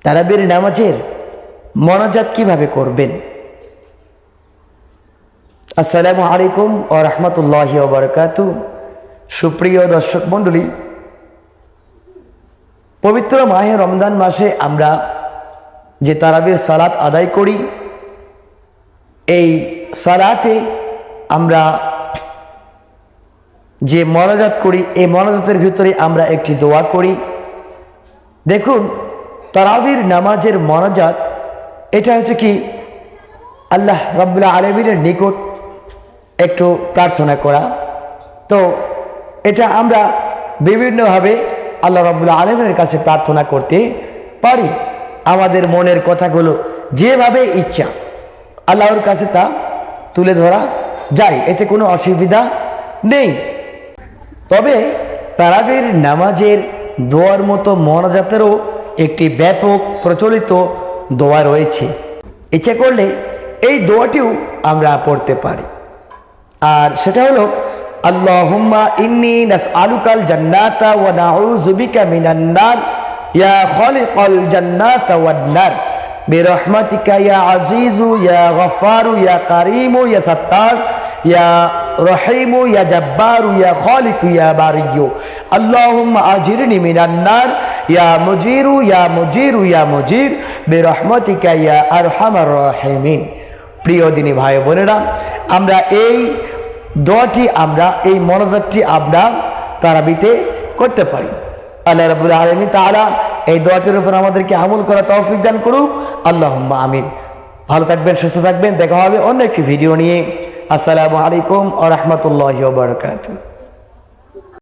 তারাবির নামাজের মোনাজাত কিভাবে করবেন। আসসালামু আলাইকুম ওয়া রাহমাতুল্লাহি ওয়া বারাকাতুহু। সুপ্রিয় দর্শক মণ্ডলী, পবিত্র মাহে রমজান মাসে আমরা যে তারাবির সালাত আদায় করি, এই সালাতে আমরা যে মোনাজাত করি, এই মোনাজাতের ভিতরে আমরা একটি দোয়া করি। দেখুন, তারাবির নামাজের মোনাজাত এটা হচ্ছে কি আল্লাহ রাব্বুল আলামিনের নিকট একটু প্রার্থনা করা। তো এটা আমরা বিভিন্নভাবে আল্লাহ রাব্বুল আলামিনের কাছে প্রার্থনা করতে পারি। আমাদের মনের কথাগুলো যেভাবে ইচ্ছা আল্লাহর কাছে তা তুলে ধরা যায়, এতে কোনো অসুবিধা নেই। তবে তারাবির নামাজের দোয়ার মতো মোনাজাতেরও একটি ব্যাপক প্রচলিত দোয়া রয়েছে। ইচ্ছা করলে এই দোয়াটিও আমরা পড়তে পারি, আর সেটা হলো আল্লাহুম্মা ইন্নী নাসআলুকাল জান্নাতা ওয়া নাউযু বিকা মিনান নার ইয়া খালিকাল জান্নাতা ওয়ান নার বিরহমাতিকা ইয়া আজিজু ইয়া গফফারু ইয়া কারীমু ইয়া সাত্তার ইয়া রহিমু ইয়া জাব্বারু ইয়া খালিকু ইয়া বারিয়্যু আল্লাহুম্মা আজিরনি মিনান নার ইয়া মুজিরু ইয়া মুজিরু ইয়া মুজির বিরহমাতিকা ইয়া আরহামার রাহিমিন। প্রিয় দিনী ভাই বোনেরা, আমরা এই দোয়াটি, আমরা এই মোনাজাতটি আমরা তারাবিতে করতে পারি। আল্লাহ রাব্বুল আলামিন তাআলা এই দোয়াটির উপর আমাদেরকে আমল করা তৌফিক দান করুক। আল্লাহুম্মা আমিন। ভালো থাকবেন, সুস্থ থাকবেন। দেখা হবে অন্য একটি ভিডিও নিয়ে। আসসালামু আলাইকুম ওয়া রাহমাতুল্লাহি ওয়া বারাকাতুহু।